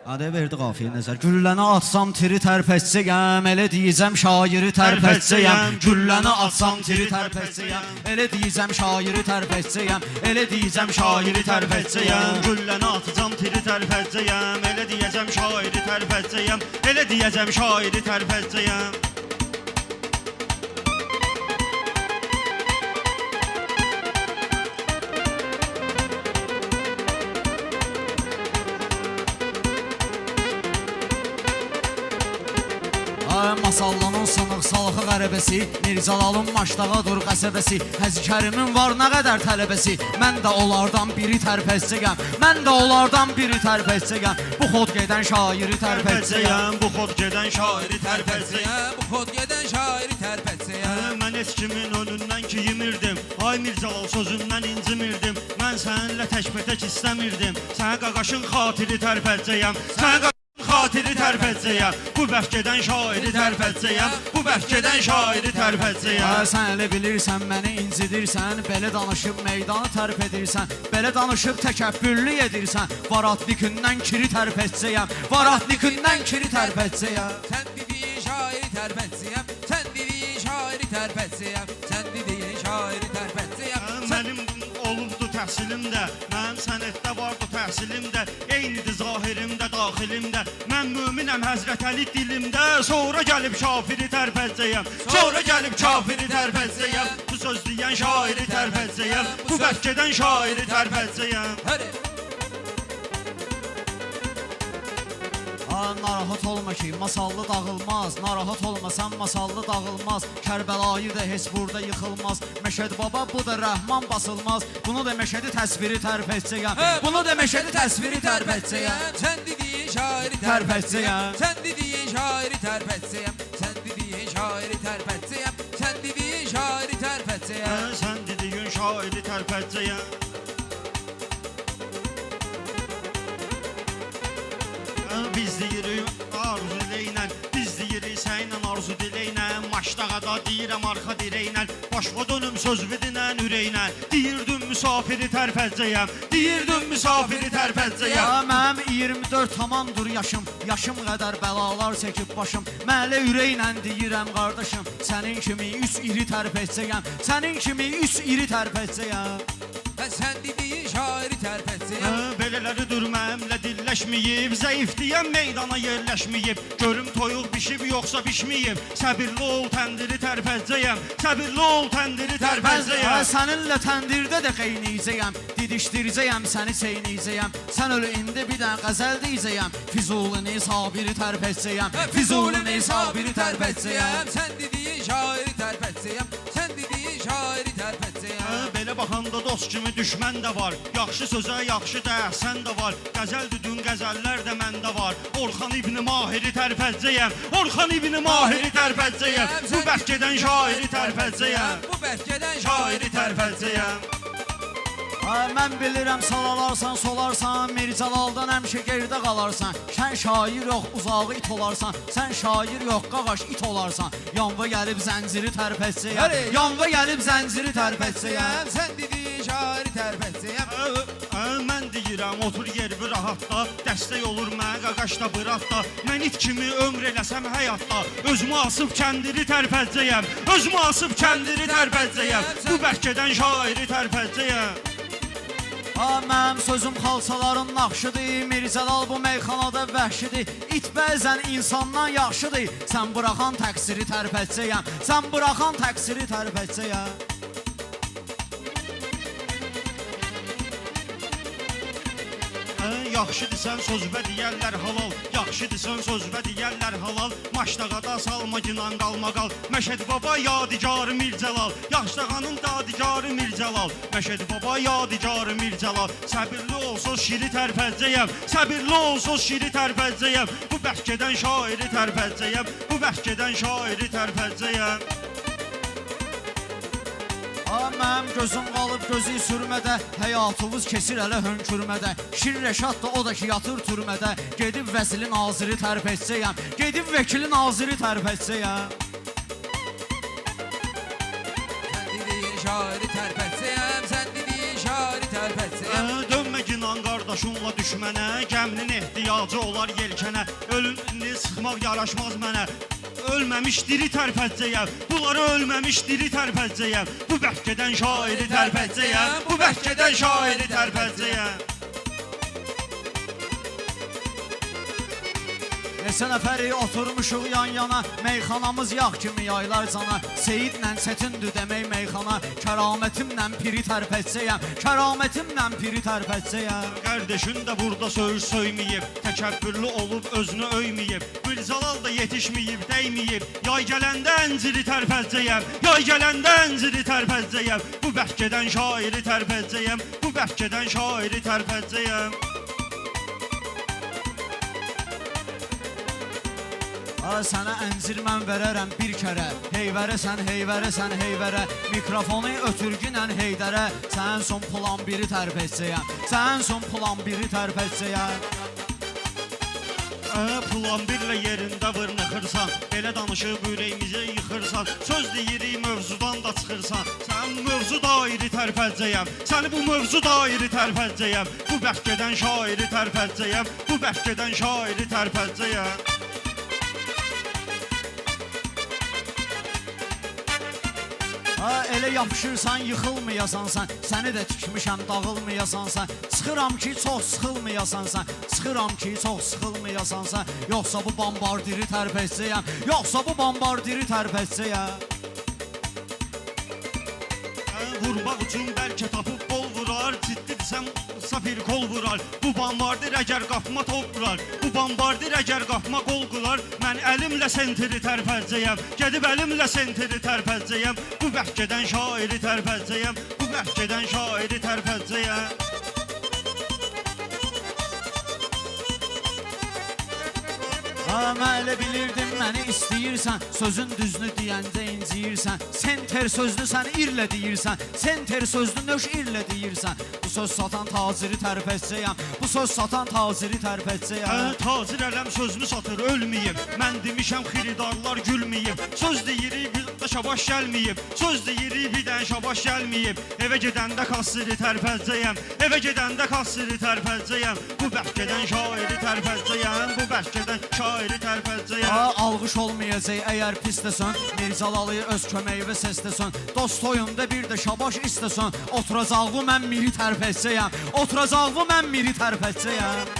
Adə verdi qafiyə nəzər. Gülləni atsam tiri tərpətsəyəm, elə deyəcəm şairi tərpətsəyəm. Gülləni atsam tiri tərpətsəyəm, elə deyəcəm şairi tərpətsəyəm. Elə deyəcəm şairi tərpətsəyəm. Gülləni atacam tiri tərpətsəyəm, elə deyəcəm şairi tərpətsəyəm. Elə deyəcəm şairi tərpətsəyəm. Masallanın sınıq salxı qərəbəsi, Mircalalın maşdağa dur qəsəbəsi, Həzi Kərimin var nə qədər tələbəsi. Mən də onlardan biri tərpətsəyəm, mən də onlardan biri tərpətsəyəm. Bu xod gedən şairi tərpətsəyəm, bu xod gedən şairi tərpətsəyəm. Bu xod gedən şairi tərpətsəyəm. Mən heç kimin önündən ki yemirdim, ay Mircalal sözündən incimirdim. Mən səninlə təkbətək istəmirdim, sənə qaqaşın xatiri tərpətsəyəm. Sənə xatiri tərpətsəyəm, bu bəxt gedən şairi tərpətsəyəm. Bu bəxt gedən şairi tərpətsəyəm. Sən elə bilirsən, məni incidirsən, belə danışıb meydanı tərp edirsən, belə danışıb təkəbbürlü edirsən. Varatlikündən kiri tərpətsəyəm, varatlikündən kiri tərpətsəyəm. Sən dediyin şairi tərpətsəyəm, sən dediyin şairi tərpətsəyəm, sən dediyin şairi tərpətsəyəm. Mənim olubdu təhsilimdə, mənim sənətdə vardı təhsilimdə, eynidir zahirimdə, daxilimdə. Mən müminəm Həzrət Əli dilimdə, sonra gəlib kafiri tərpətsəyəm, sonra gəlib kafiri tərpətsəyəm. Bu söz deyən şairi tərpətsəyəm, bu bəxt gedən şairi tərpətsəyəm. Narahat olma ki, masallı dağılmaz. Narahat olma, sən masallı dağılmaz. Kərbəlayı da heç burada yıxılmaz. Məşəd baba, bu da Rəhman basılmaz. Bunu da Məşədi təsviri tərpətsəyəm, bunu da Məşədi təsviri tərpətsəyəm. Sən dediyin şairi tərpətsəyəm, sən dediyin şairi tərpətsəyəm, sən dediyin şairi tərpətsəyəm, sən dediyin şairi tərpətsəyəm. Sən dediyin şairi tərpətsəyəm. Biz deyirik arzu diləylə, biz deyirik sənlə arzu diləylə. Maşdağada deyirəm arxa dirəklə, başqa dönüm söz vidinən ürəklə. Deyirdim müsafiri tərpətsəyəm, deyirdim müsafiri tərpətsəyəm. Mənim 24 tamamdır yaşım, yaşım qədər bəlalar çəkib başım. Mələ ürəklə deyirəm qardaşım, sənin kimi üç iri tərpətsəyəm, sənin kimi üç iri tərpətsəyəm. Sən dediyin şairi tərpətsəyəm. Belələri durməyimlə dilləşməyib, zəif deyən meydana yerləşməyib. Görüm toyuq bişib yoxsa bişməyib, səbirli ol təndiri tərpətsəyəm, səbirli ol təndiri tərpətsəyəm. Səninlə təndirdə də qeyniyəcəyəm, didişdirəcəyəm, səni çeyniyəcəyəm. Sən ölü indi bir dən qəzəl deyəcəyəm, Füzulini sabiri tərpətsəyəm, Füzulini sabiri tərpətsəyəm. Sən dediyin şairi tərpətsəyəm, sən dediyin şairi tərpətsəyəm. Belə baxanda dost kimi düşmən də var, yaxşı sözə yaxşı dəhsən də var. Qəzəl düdün qəzəllər də məndə var. Orxan İbni Mahiri tərpətsəyəm, Orxan İbni Mahiri tərpətsəyəm. Bu bəxt gedən şairi tərpətsəyəm, bu bəxt gedən şairi tərpətsəyəm. Mən bilirəm salalarsan, solarsan, Mircalaldan həmişə geridə qalarsan. Sən şair yox, uzağı it olarsan, sən şair yox, qaqaş it olarsan. Yanva gəlib zənciri tərpətsəyəm, yanva gəlib zənciri tərpətsəyəm. Sən dediyin şairi tərpətsəyəm. Mən deyirəm, otur yer bir rahatda, dəstək olur mənə qaqaşda bıratda. Mən it kimi ömr eləsəm həyatda, özümü asıb kəndiri tərpətsəyəm, özümü asıb kəndiri tərpətsəyəm. Bu bəxt gedən şairi tərpətsəyəm. Mənim sözüm xalçaların naxşıdır, Mircəlal bu meyxanada vəhşidir. İt bəzən insandan yaxşıdır, sən buraxan təqsiri tərpətsəyəm, sən buraxan təqsiri tərpətsəyəm. Yaxşıdırsan sözbə deyərlər halal, yaxşıdırsan sözbə deyərlər halal. Maşdağada salma ginan qalma qal, Məşəd baba yadigarı Mircəlal, Yaşdağanın dadigarı Mircəlal, Məşəd baba yadigarı Mircəlal. Səbirli olsun şiri tərpətsəyəm, səbirli olsun şiri tərpətsəyəm. Bu bəxt gedən şairi tərpətsəyəm, bu bəxt gedən şairi tərpətsəyəm. Mənim gözüm qalıb gözü sürmədə, həyatımız kesir hələ hönkürmədə. Şir Rəşad da o da ki yatır türmədə, gedib vəsili naziri tərpətsəyəm, gedib vəkili naziri tərpətsəyəm. Sən dediyin şairi tərpətsəyəm, sən dediyin şairi tərpətsəyəm. Dönmə ginan qardaş qardaşınla düşmənə, gəminin ehtiyacı olar yelkənə. Ölümünü sıxmaq yaraşmaz mənə. Ölməmiş diri tərpədzəyəm, bunları ölməmiş diri tərpədzəyəm. Bu bəhkədən şairi tərpədzəyəm, bu bəhkədən şairi tərpədzəyəm. Neçə nəfəri oturmuşuq yan-yana, meyxanamız yağ kimi yaylar cana. Seyidlə çətindir demək meyxana, kəramətimlə piri tərpətsəyəm, kəramətimlə piri tərpətsəyəm. Qardaşın da burada söz söyməyib, təkəbbürlü olub özünü öyməyib. Mirzalal da yetişməyib, dəyməyib. Yay gələndə ənciri tərpədzəyəm, yay gələndə ənciri tərpədzəyəm. Bu bəhkədən şairi tərpədzəyəm, bu bəhkədən şairi tərpədzəyəm. Sənə əncir mən verərəm bir kərə, heyvərəsən, heyvərəsən, heyvərə. Mikrofonu ötürgünən heydərə, sən son plan biri tərpətsəyəm, sən son plan biri tərpətsəyəm. Plan birlə yerində vırnıxırsan, belə danışıb ürəyimizə yıxırsan. Söz deyirik mövzudan da çıxırsan, sən mövzu dairi tərpədzəyəm, səni bu mövzu dairi tərpədzəyəm. Bu bəhkədən şairi tərpədzəyəm, bu bəhkədən şairi tərpədzəyəm. Elə yapışırsan, yıxılmayasan sən, səni də tikmişəm, dağılmayasan sən. Çıxıram ki, çox sıxılmayasan sən, çıxıram ki, çox sıxılmayasan sən. Yoxsa bu bombardiri tərpətsəyəm, yoxsa bu bombardiri tərpətsəyəm. Vurmaq üçün bəlkə tapıb bol vurar, ciddidirsən bir kol vurar. Bu bombardir əgər qapma top vurar, bu bombardir əgər qapma qol qurar. Mən əlimlə sentiri tərpədzəyəm, gedib əlimlə sentiri tərpədzəyəm. Bu bəhkədən şairi tərpədzəyəm, bu bəhkədən şairi tərpədzəyəm. Mən elə bilirdim məni istəyirsən, sözün düzünü deyəndə inciyirsən. Senter sözlü sən irlə deyirsən, senter sözlü nöş irlə deyirsən. Bu söz satan taciri tərpətsəyəm, bu söz satan taciri tərpətsəyəm. Tacir ələm sözünü satır, ölməyib. Mən demişəm xiridarlar gülməyib. Söz deyirik bir də şabaş gəlməyib, söz deyirik bir də şabaş gəlməyib. Evə gedəndə kassiri tərpədzəyəm, evə gedəndə kassiri tərpədzəyəm. Bu bəhkədən şairi tərpədzəyəm, bu bəhkədən şairi tərpədzəyəm. Alğış olmayacaq əgər pis desən, Mirzalalı öz köməyi və səs desən. Dost oyunda bir də şabaş istəsən, oturacaqlı mən miri tərpədsəyəm, oturacaqlı mən miri tərpədsəyəm.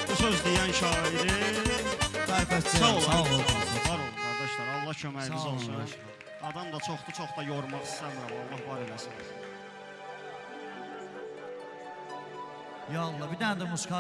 Bu söz deyən şairi tərpədsəyəm. Sağ olun qardaşlar, Allah köməyiniz olsun. Adam da çoxdur, çox da yormaq istəmirəm, Allah var eləsin. Ya Allah, bir dənə də muska